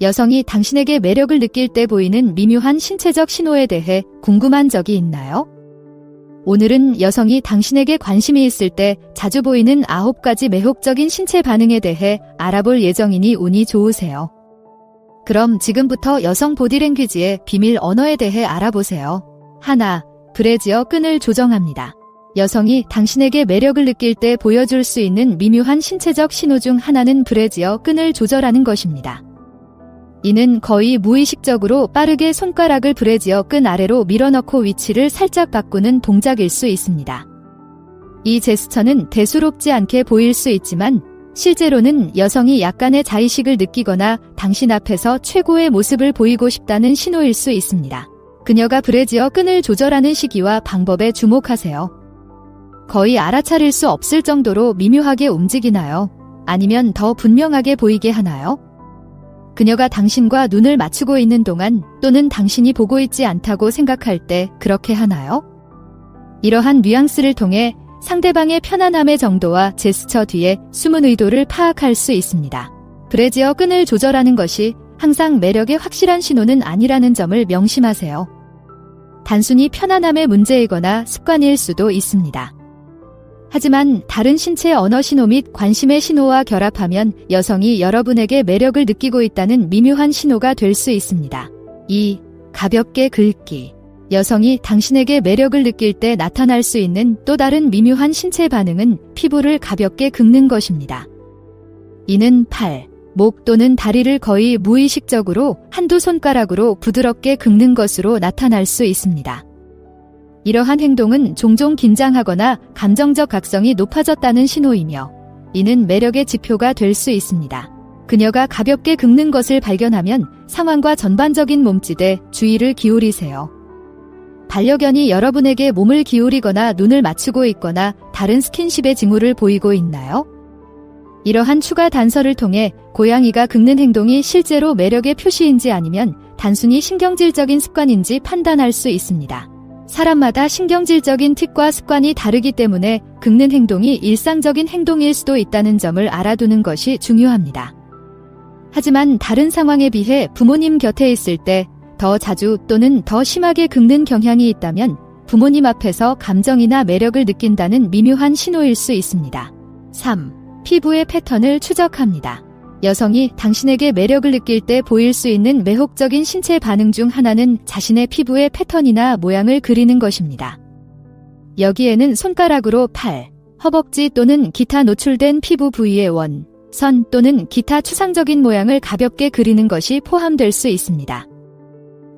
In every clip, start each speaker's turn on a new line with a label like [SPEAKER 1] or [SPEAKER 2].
[SPEAKER 1] 여성이 당신에게 매력을 느낄 때 보이는 미묘한 신체적 신호에 대해 궁금한 적이 있나요? 오늘은 여성이 당신에게 관심이 있을 때 자주 보이는 9가지 매혹적인 신체 반응에 대해 알아볼 예정이니 운이 좋으세요. 그럼 지금부터 여성 보디랭귀지의 비밀 언어에 대해 알아보세요. 하나, 브래지어 끈을 조정합니다. 여성이 당신에게 매력을 느낄 때 보여줄 수 있는 미묘한 신체적 신호 중 하나는 브래지어 끈을 조절하는 것입니다. 이는 거의 무의식적으로 빠르게 손가락을 브래지어 끈 아래로 밀어넣고 위치를 살짝 바꾸는 동작일 수 있습니다. 이 제스처는 대수롭지 않게 보일 수 있지만 실제로는 여성이 약간의 자의식을 느끼거나 당신 앞에서 최고의 모습을 보이고 싶다는 신호일 수 있습니다. 그녀가 브래지어 끈을 조절하는 시기와 방법에 주목하세요. 거의 알아차릴 수 없을 정도로 미묘하게 움직이나요? 아니면 더 분명하게 보이게 하나요? 그녀가 당신과 눈을 맞추고 있는 동안 또는 당신이 보고 있지 않다고 생각할 때 그렇게 하나요? 이러한 뉘앙스를 통해 상대방의 편안함의 정도와 제스처 뒤에 숨은 의도를 파악할 수 있습니다. 브래지어 끈을 조절하는 것이 항상 매력의 확실한 신호는 아니라는 점을 명심하세요. 단순히 편안함의 문제이거나 습관일 수도 있습니다. 하지만 다른 신체 언어 신호 및 관심의 신호와 결합하면 여성이 여러분에게 매력을 느끼고 있다는 미묘한 신호가 될 수 있습니다. 2. 가볍게 긁기. 여성이 당신에게 매력을 느낄 때 나타날 수 있는 또 다른 미묘한 신체 반응은 피부를 가볍게 긁는 것입니다. 이는 팔, 목 또는 다리를 거의 무의식적으로 한두 손가락으로 부드럽게 긁는 것으로 나타날 수 있습니다. 이러한 행동은 종종 긴장하거나 감정적 각성이 높아졌다는 신호이며 이는 매력의 지표가 될 수 있습니다. 그녀가 가볍게 긁는 것을 발견하면 상황과 전반적인 몸짓에 주의를 기울이세요. 반려견이 여러분에게 몸을 기울이거나 눈을 맞추고 있거나 다른 스킨십의 징후를 보이고 있나요? 이러한 추가 단서를 통해 고양이가 긁는 행동이 실제로 매력의 표시인지 아니면 단순히 신경질적인 습관인지 판단할 수 있습니다. 사람마다 신경질적인 틱과 습관이 다르기 때문에 긁는 행동이 일상적인 행동일 수도 있다는 점을 알아두는 것이 중요합니다. 하지만 다른 상황에 비해 부모님 곁에 있을 때 더 자주 또는 더 심하게 긁는 경향이 있다면 부모님 앞에서 감정이나 매력을 느낀다는 미묘한 신호일 수 있습니다. 3. 피부의 패턴을 추적합니다. 여성이 당신에게 매력을 느낄 때 보일 수 있는 매혹적인 신체 반응 중 하나는 자신의 피부의 패턴이나 모양을 그리는 것입니다. 여기에는 손가락으로 팔, 허벅지 또는 기타 노출된 피부 부위의 원, 선 또는 기타 추상적인 모양을 가볍게 그리는 것이 포함될 수 있습니다.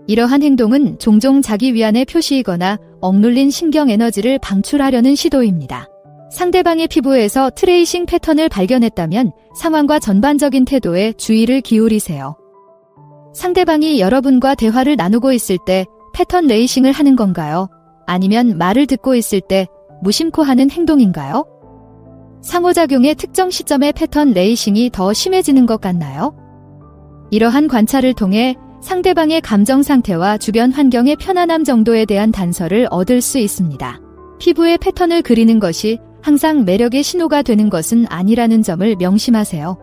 [SPEAKER 1] 이러한 행동은 종종 자기 위안의 표시이거나 억눌린 신경 에너지를 방출하려는 시도입니다. 상대방의 피부에서 트레이싱 패턴을 발견했다면 상황과 전반적인 태도에 주의를 기울이세요. 상대방이 여러분과 대화를 나누고 있을 때 패턴 레이싱을 하는 건가요? 아니면 말을 듣고 있을 때 무심코 하는 행동인가요? 상호작용의 특정 시점의 패턴 레이싱이 더 심해지는 것 같나요? 이러한 관찰을 통해 상대방의 감정 상태와 주변 환경의 편안함 정도에 대한 단서를 얻을 수 있습니다. 피부의 패턴을 그리는 것이 항상 매력의 신호가 되는 것은 아니라는 점을 명심하세요.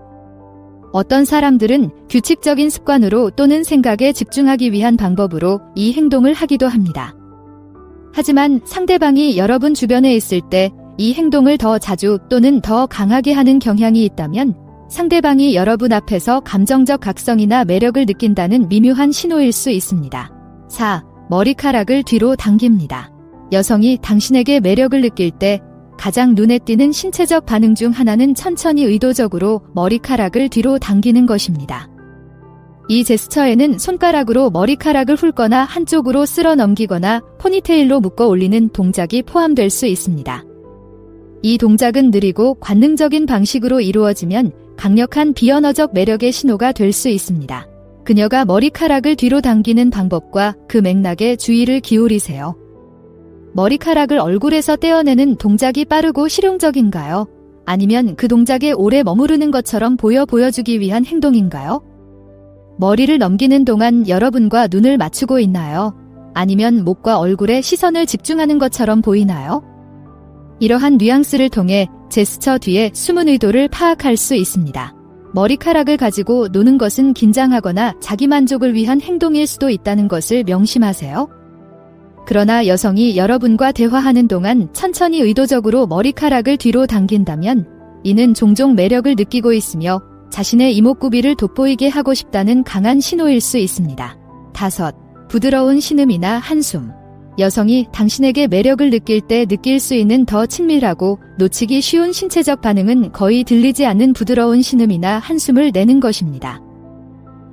[SPEAKER 1] 어떤 사람들은 규칙적인 습관으로 또는 생각에 집중하기 위한 방법으로 이 행동을 하기도 합니다. 하지만 상대방이 여러분 주변에 있을 때 이 행동을 더 자주 또는 더 강하게 하는 경향이 있다면 상대방이 여러분 앞에서 감정적 각성이나 매력을 느낀다는 미묘한 신호일 수 있습니다. 4. 머리카락을 뒤로 당깁니다. 여성이 당신에게 매력을 느낄 때 가장 눈에 띄는 신체적 반응 중 하나는 천천히 의도적으로 머리카락을 뒤로 당기는 것입니다. 이 제스처에는 손가락으로 머리카락을 훑거나 한쪽으로 쓸어 넘기거나 포니테일로 묶어 올리는 동작이 포함될 수 있습니다. 이 동작은 느리고 관능적인 방식으로 이루어지면 강력한 비언어적 매력의 신호가 될 수 있습니다. 그녀가 머리카락을 뒤로 당기는 방법과 그 맥락에 주의를 기울이세요. 머리카락을 얼굴에서 떼어내는 동작이 빠르고 실용적인가요? 아니면 그 동작에 오래 머무르는 것처럼 보여주기 위한 행동인가요? 머리를 넘기는 동안 여러분과 눈을 맞추고 있나요? 아니면 목과 얼굴에 시선을 집중하는 것처럼 보이나요? 이러한 뉘앙스를 통해 제스처 뒤에 숨은 의도를 파악할 수 있습니다. 머리카락을 가지고 노는 것은 긴장하거나 자기 만족을 위한 행동일 수도 있다는 것을 명심하세요. 그러나 여성이 여러분과 대화하는 동안 천천히 의도적으로 머리카락을 뒤로 당긴다면 이는 종종 매력을 느끼고 있으며 자신의 이목구비를 돋보이게 하고 싶다는 강한 신호일 수 있습니다. 5. 부드러운 신음이나 한숨. 여성이 당신에게 매력을 느낄 때 느낄 수 있는 더 친밀하고 놓치기 쉬운 신체적 반응은 거의 들리지 않는 부드러운 신음이나 한숨을 내는 것입니다.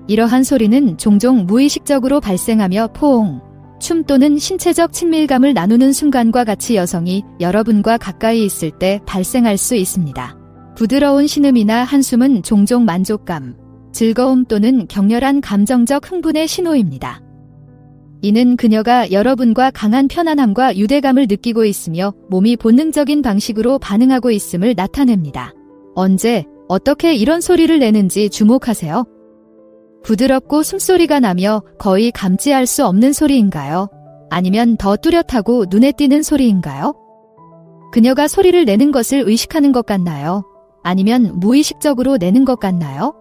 [SPEAKER 1] 이러한 소리는 종종 무의식적으로 발생하며 포옹, 춤 또는 신체적 친밀감을 나누는 순간과 같이 여성이 여러분과 가까이 있을 때 발생할 수 있습니다. 부드러운 신음이나 한숨은 종종 만족감, 즐거움 또는 격렬한 감정적 흥분의 신호입니다. 이는 그녀가 여러분과 강한 편안함과 유대감을 느끼고 있으며 몸이 본능적인 방식으로 반응하고 있음을 나타냅니다. 언제, 어떻게 이런 소리를 내는지 주목하세요. 부드럽고 숨소리가 나며 거의 감지할 수 없는 소리인가요? 아니면 더 뚜렷하고 눈에 띄는 소리인가요? 그녀가 소리를 내는 것을 의식하는 것 같나요? 아니면 무의식적으로 내는 것 같나요?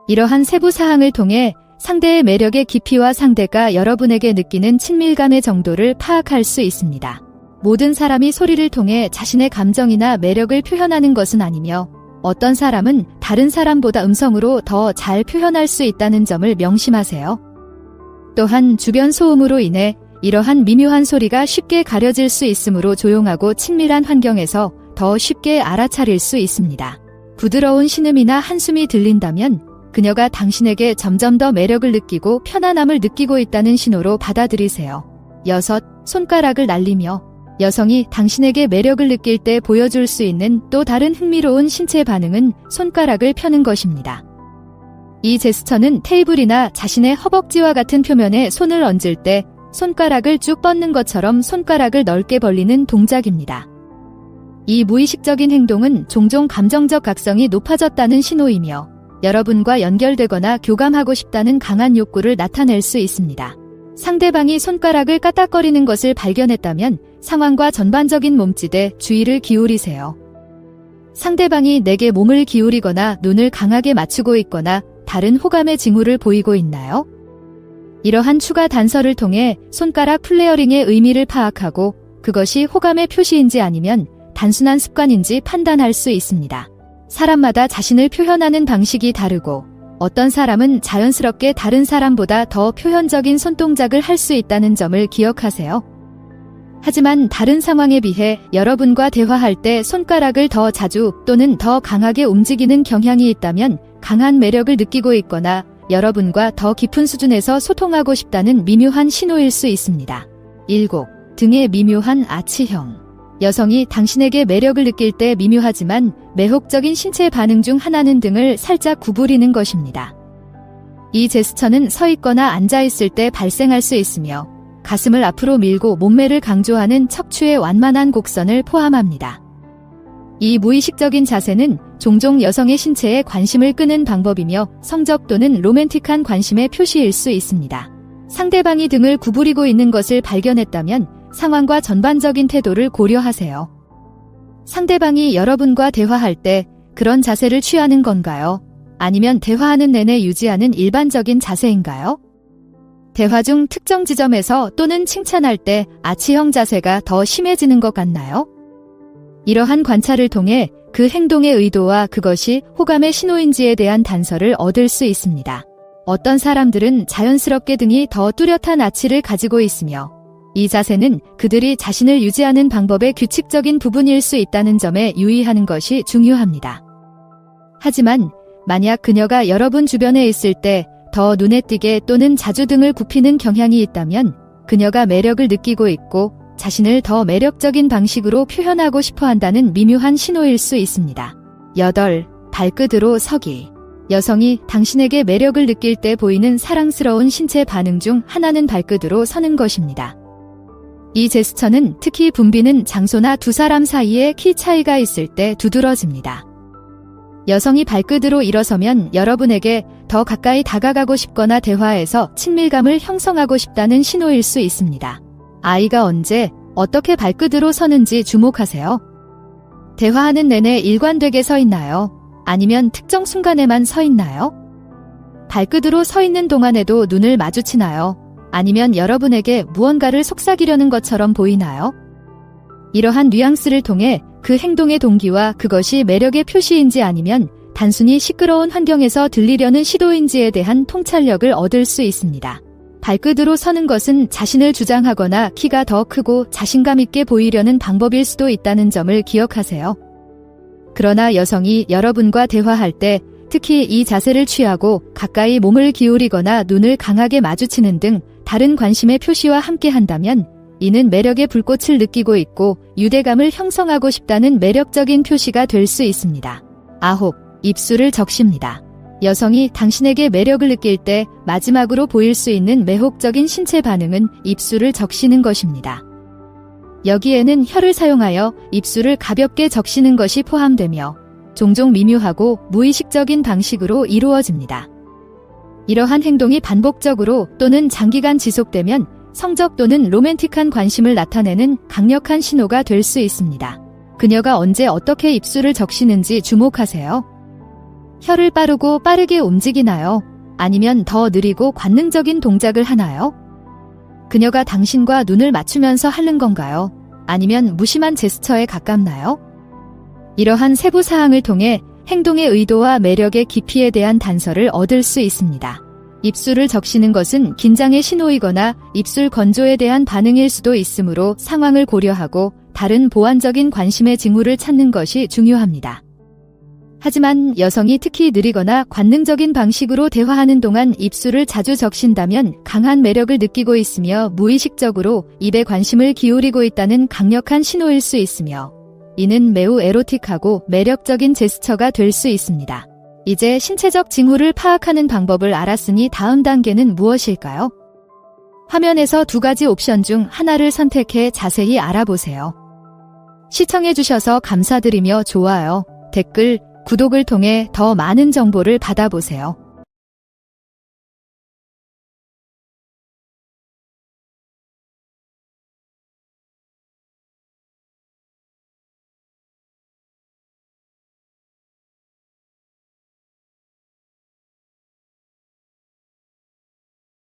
[SPEAKER 1] 이러한 세부 사항을 통해 상대의 매력의 깊이와 상대가 여러분에게 느끼는 친밀감의 정도를 파악할 수 있습니다. 모든 사람이 소리를 통해 자신의 감정이나 매력을 표현하는 것은 아니며 어떤 사람은 다른 사람보다 음성으로 더 잘 표현할 수 있다는 점을 명심하세요. 또한 주변 소음으로 인해 이러한 미묘한 소리가 쉽게 가려질 수 있으므로 조용하고 친밀한 환경에서 더 쉽게 알아차릴 수 있습니다. 부드러운 신음이나 한숨이 들린다면 그녀가 당신에게 점점 더 매력을 느끼고 편안함을 느끼고 있다는 신호로 받아들이세요. 6. 손가락을 날리며. 여성이 당신에게 매력을 느낄 때 보여줄 수 있는 또 다른 흥미로운 신체 반응은 손가락을 펴는 것입니다. 이 제스처는 테이블이나 자신의 허벅지와 같은 표면에 손을 얹을 때 손가락을 쭉 뻗는 것처럼 손가락을 넓게 벌리는 동작입니다. 이 무의식적인 행동은 종종 감정적 각성이 높아졌다는 신호이며 여러분과 연결되거나 교감하고 싶다는 강한 욕구를 나타낼 수 있습니다. 상대방이 손가락을 까딱거리는 것을 발견했다면 상황과 전반적인 몸짓에 주의를 기울이세요. 상대방이 내게 몸을 기울이거나 눈을 강하게 맞추고 있거나 다른 호감의 징후를 보이고 있나요? 이러한 추가 단서를 통해 손가락 플레어링의 의미를 파악하고 그것이 호감의 표시인지 아니면 단순한 습관인지 판단할 수 있습니다. 사람마다 자신을 표현하는 방식이 다르고 어떤 사람은 자연스럽게 다른 사람보다 더 표현적인 손동작을 할 수 있다는 점을 기억하세요. 하지만 다른 상황에 비해 여러분과 대화할 때 손가락을 더 자주 또는 더 강하게 움직이는 경향이 있다면 강한 매력을 느끼고 있거나 여러분과 더 깊은 수준에서 소통하고 싶다는 미묘한 신호일 수 있습니다. 7. 등의 미묘한 아치형. 여성이 당신에게 매력을 느낄 때 미묘하지만 매혹적인 신체 반응 중 하나는 등을 살짝 구부리는 것입니다. 이 제스처는 서 있거나 앉아 있을 때 발생할 수 있으며 가슴을 앞으로 밀고 몸매를 강조하는 척추의 완만한 곡선을 포함합니다. 이 무의식적인 자세는 종종 여성의 신체에 관심을 끄는 방법이며 성적 또는 로맨틱한 관심의 표시일 수 있습니다. 상대방이 등을 구부리고 있는 것을 발견했다면 상황과 전반적인 태도를 고려하세요. 상대방이 여러분과 대화할 때 그런 자세를 취하는 건가요? 아니면 대화하는 내내 유지하는 일반적인 자세인가요? 대화 중 특정 지점에서 또는 칭찬할 때 아치형 자세가 더 심해지는 것 같나요? 이러한 관찰을 통해 그 행동의 의도와 그것이 호감의 신호인지에 대한 단서를 얻을 수 있습니다. 어떤 사람들은 자연스럽게 등이 더 뚜렷한 아치를 가지고 있으며 이 자세는 그들이 자신을 유지하는 방법의 규칙적인 부분일 수 있다는 점에 유의하는 것이 중요합니다. 하지만 만약 그녀가 여러분 주변에 있을 때 더 눈에 띄게 또는 자주 등을 굽히는 경향이 있다면 그녀가 매력을 느끼고 있고 자신을 더 매력적인 방식으로 표현하고 싶어 한다는 미묘한 신호일 수 있습니다. 8. 발끝으로 서기. 여성이 당신에게 매력을 느낄 때 보이는 사랑스러운 신체 반응 중 하나는 발끝으로 서는 것입니다. 이 제스처는 특히 붐비는 장소나 두 사람 사이에 키 차이가 있을 때 두드러집니다. 여성이 발끝으로 일어서면 여러분에게 더 가까이 다가가고 싶거나 대화에서 친밀감을 형성하고 싶다는 신호일 수 있습니다. 아이가 언제, 어떻게 발끝으로 서는지 주목하세요. 대화하는 내내 일관되게 서 있나요? 아니면 특정 순간에만 서 있나요? 발끝으로 서 있는 동안에도 눈을 마주치나요? 아니면 여러분에게 무언가를 속삭이려는 것처럼 보이나요? 이러한 뉘앙스를 통해 그 행동의 동기와 그것이 매력의 표시인지 아니면 단순히 시끄러운 환경에서 들리려는 시도인지에 대한 통찰력을 얻을 수 있습니다. 발끝으로 서는 것은 자신을 주장하거나 키가 더 크고 자신감 있게 보이려는 방법일 수도 있다는 점을 기억하세요. 그러나 여성이 여러분과 대화할 때 특히 이 자세를 취하고 가까이 몸을 기울이거나 눈을 강하게 마주치는 등 다른 관심의 표시와 함께 한다면 이는 매력의 불꽃을 느끼고 있고 유대감을 형성하고 싶다는 매력적인 표시가 될 수 있습니다. 9. 입술을 적십니다. 여성이 당신에게 매력을 느낄 때 마지막으로 보일 수 있는 매혹적인 신체 반응은 입술을 적시는 것입니다. 여기에는 혀를 사용하여 입술을 가볍게 적시는 것이 포함되며 종종 미묘하고 무의식적인 방식으로 이루어집니다. 이러한 행동이 반복적으로 또는 장기간 지속되면 성적 또는 로맨틱한 관심을 나타내는 강력한 신호가 될 수 있습니다. 그녀가 언제 어떻게 입술을 적시는지 주목하세요. 혀를 빠르게 움직이나요? 아니면 더 느리고 관능적인 동작을 하나요? 그녀가 당신과 눈을 맞추면서 하는 건가요? 아니면 무심한 제스처에 가깝나요? 이러한 세부 사항을 통해 행동의 의도와 매력의 깊이에 대한 단서를 얻을 수 있습니다. 입술을 적시는 것은 긴장의 신호이거나 입술 건조에 대한 반응일 수도 있으므로 상황을 고려하고 다른 보완적인 관심의 징후를 찾는 것이 중요합니다. 하지만 여성이 특히 느리거나 관능적인 방식으로 대화하는 동안 입술을 자주 적신다면 강한 매력을 느끼고 있으며 무의식적으로 입에 관심을 기울이고 있다는 강력한 신호일 수 있으며 이는 매우 에로틱하고 매력적인 제스처가 될 수 있습니다. 이제 신체적 징후를 파악하는 방법을 알았으니 다음 단계는 무엇일까요? 화면에서 2가지 옵션 중 하나를 선택해 자세히 알아보세요. 시청해주셔서 감사드리며 좋아요, 댓글, 구독을 통해 더 많은 정보를 받아보세요.